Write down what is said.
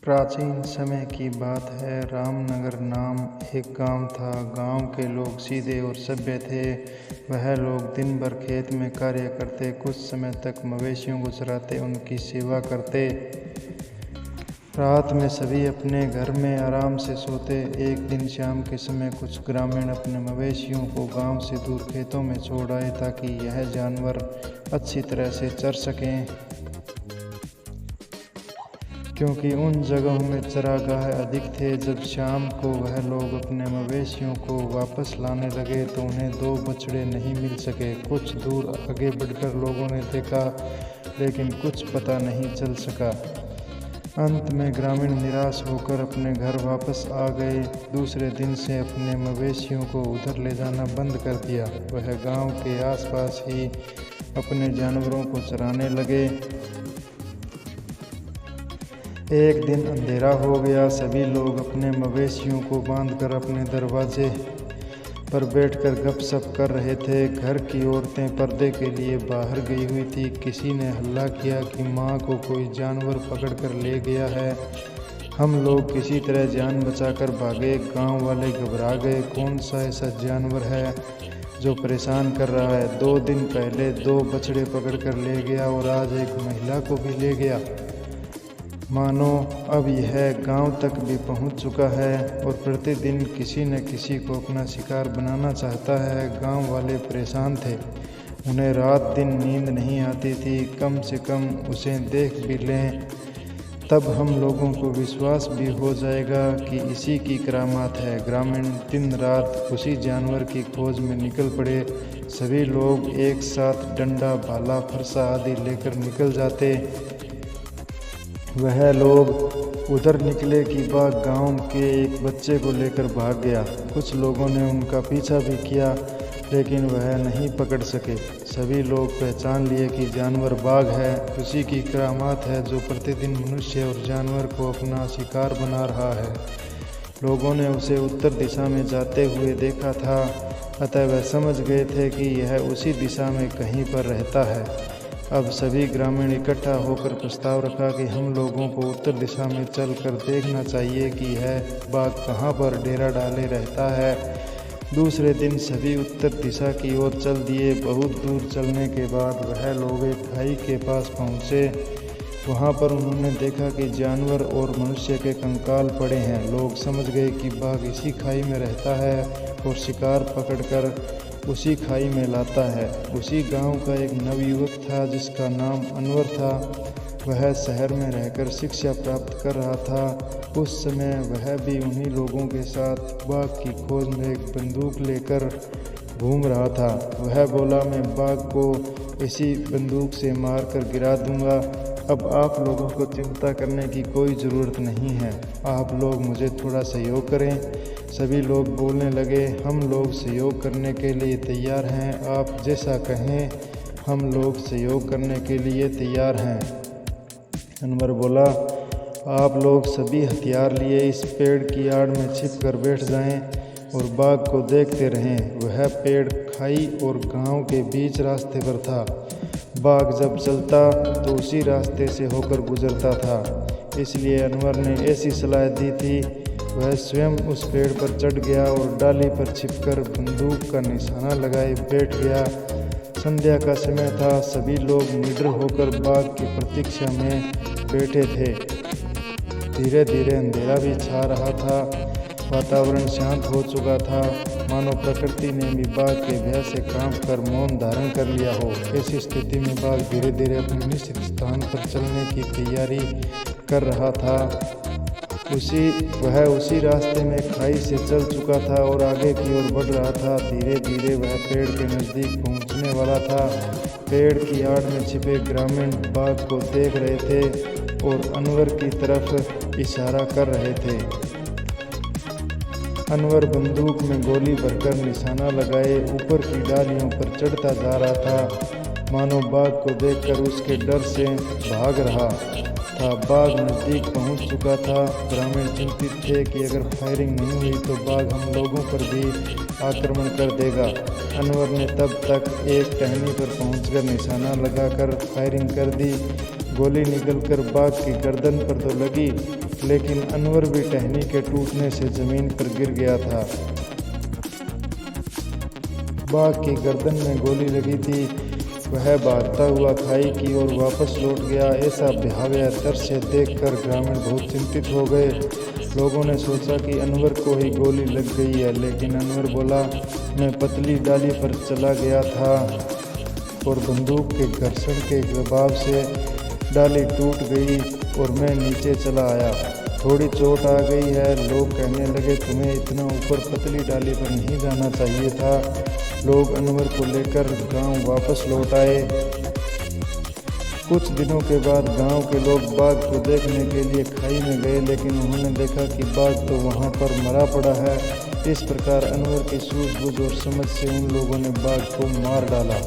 प्राचीन समय की बात है। रामनगर नाम एक गांव था। गांव के लोग सीधे और सभ्य थे। वह लोग दिन भर खेत में कार्य करते, कुछ समय तक मवेशियों को चराते, उनकी सेवा करते। रात में सभी अपने घर में आराम से सोते। एक दिन शाम के समय कुछ ग्रामीण अपने मवेशियों को गांव से दूर खेतों में छोड़ आए ताकि यह जानवर अच्छी तरह से चर सकें, क्योंकि उन जगहों में चरागाह अधिक थे। जब शाम को वह लोग अपने मवेशियों को वापस लाने लगे तो उन्हें 2 बछड़े नहीं मिल सके। कुछ दूर आगे बढ़कर लोगों ने देखा, लेकिन कुछ पता नहीं चल सका। अंत में ग्रामीण निराश होकर अपने घर वापस आ गए। दूसरे दिन से अपने मवेशियों को उधर ले जाना बंद कर दिया। वह गांव के आसपास ही अपने जानवरों को चराने लगे। एक दिन अंधेरा हो गया। सभी लोग अपने मवेशियों को बांधकर अपने दरवाजे पर बैठकर गपशप कर रहे थे। घर की औरतें पर्दे के लिए बाहर गई हुई थी। किसी ने हल्ला किया कि माँ को कोई जानवर पकड़कर ले गया है। हम लोग किसी तरह जान बचाकर भागे। गांव वाले घबरा गए। कौन सा ऐसा जानवर है जो परेशान कर रहा है? 2 दिन पहले 2 बछड़े पकड़कर ले गया और आज एक महिला को भी ले गया। मानो अब यह गांव तक भी पहुंच चुका है और प्रतिदिन किसी न किसी को अपना शिकार बनाना चाहता है। गांव वाले परेशान थे। उन्हें रात दिन नींद नहीं आती थी। कम से कम उसे देख भी लें, तब हम लोगों को विश्वास भी हो जाएगा कि इसी की करामात है। ग्रामीण दिन रात उसी जानवर की खोज में निकल पड़े। सभी लोग एक साथ डंडा, भाला, फरसा आदि लेकर निकल जाते। वह लोग उधर निकले कि बाघ गांव के एक बच्चे को लेकर भाग गया। कुछ लोगों ने उनका पीछा भी किया, लेकिन वह नहीं पकड़ सके। सभी लोग पहचान लिए कि जानवर बाघ है। उसी की करामात है जो प्रतिदिन मनुष्य और जानवर को अपना शिकार बना रहा है। लोगों ने उसे उत्तर दिशा में जाते हुए देखा था, अतः वह समझ गए थे कि यह उसी दिशा में कहीं पर रहता है। अब सभी ग्रामीण इकट्ठा होकर प्रस्ताव रखा कि हम लोगों को उत्तर दिशा में चलकर देखना चाहिए कि यह बाघ कहाँ पर डेरा डाले रहता है। दूसरे दिन सभी उत्तर दिशा की ओर चल दिए। बहुत दूर चलने के बाद वह लोग एक खाई के पास पहुँचे। वहाँ पर उन्होंने देखा कि जानवर और मनुष्य के कंकाल पड़े हैं। लोग समझ गए कि बाघ इसी खाई में रहता है और शिकार पकड़कर उसी खाई में लाता है। उसी गांव का एक नवयुवक था जिसका नाम अनवर था। वह शहर में रहकर शिक्षा प्राप्त कर रहा था। उस समय वह भी उन्हीं लोगों के साथ बाघ की खोज में एक बंदूक लेकर घूम रहा था। वह बोला, मैं बाघ को इसी बंदूक से मारकर गिरा दूंगा। अब आप लोगों को चिंता करने की कोई ज़रूरत नहीं है। आप लोग मुझे थोड़ा सहयोग करें। सभी लोग बोलने लगे, हम लोग सहयोग करने के लिए तैयार हैं। आप जैसा कहें, हम लोग सहयोग करने के लिए तैयार हैं। अनवर बोला, आप लोग सभी हथियार लिए इस पेड़ की आड़ में छिप कर बैठ जाएं और बाघ को देखते रहें। वह पेड़ खाई और गांव के बीच रास्ते पर था। बाघ जब चलता तो उसी रास्ते से होकर गुजरता था, इसलिए अनवर ने ऐसी सलाह दी थी। वह स्वयं उस पेड़ पर चढ़ गया और डाली पर छिपकर बंदूक का निशाना लगाए बैठ गया। संध्या का समय था। सभी लोग निडर होकर बाघ की प्रतीक्षा में बैठे थे। धीरे धीरे अंधेरा भी छा रहा था। वातावरण शांत हो चुका था, मानो प्रकृति ने भी बाघ के भय से कांपकर मौन धारण कर लिया हो। ऐसी स्थिति में बाघ धीरे धीरे अपने निश्चित स्थान पर चलने की तैयारी कर रहा था। वह उसी रास्ते में खाई से चल चुका था और आगे की ओर बढ़ रहा था। धीरे धीरे वह पेड़ के नज़दीक पहुंचने वाला था। पेड़ की आड़ में छिपे ग्रामीण बाघ को देख रहे थे और अनवर की तरफ इशारा कर रहे थे। अनवर बंदूक में गोली भरकर निशाना लगाए ऊपर की डालियों पर चढ़ता जा रहा था, मानो बाघ को देखकर उसके डर से भाग रहा था। बाघ नज़दीक पहुंच चुका था। ग्रामीण चिंतित थे कि अगर फायरिंग नहीं हुई तो बाघ हम लोगों पर भी आक्रमण कर देगा। अनवर ने तब तक एक टहनी पर पहुंचकर निशाना लगाकर फायरिंग कर दी। गोली निकलकर बाघ की गर्दन पर तो लगी, लेकिन अनवर भी टहनी के टूटने से जमीन पर गिर गया था। बाघ की गर्दन में गोली लगी थी। वह भागता हुआ खाई की ओर वापस लौट गया। ऐसा भयावह दृश्य देखकर ग्रामीण बहुत चिंतित हो गए। लोगों ने सोचा कि अनवर को ही गोली लग गई है, लेकिन अनवर बोला, मैं पतली डाली पर चला गया था और बंदूक के घर्षण के दबाव से डाली टूट गई और मैं नीचे चला आया। थोड़ी चोट आ गई है। लोग कहने लगे, तुम्हें इतना ऊपर पतली डाली पर नहीं जाना चाहिए था। लोग अनवर को लेकर गांव वापस लौट आए। कुछ दिनों के बाद गांव के लोग बाघ को देखने के लिए खाई में गए, लेकिन उन्होंने देखा कि बाघ तो वहां पर मरा पड़ा है। इस प्रकार अनवर की सूझबूझ और समझ से उन लोगों ने बाघ को मार डाला।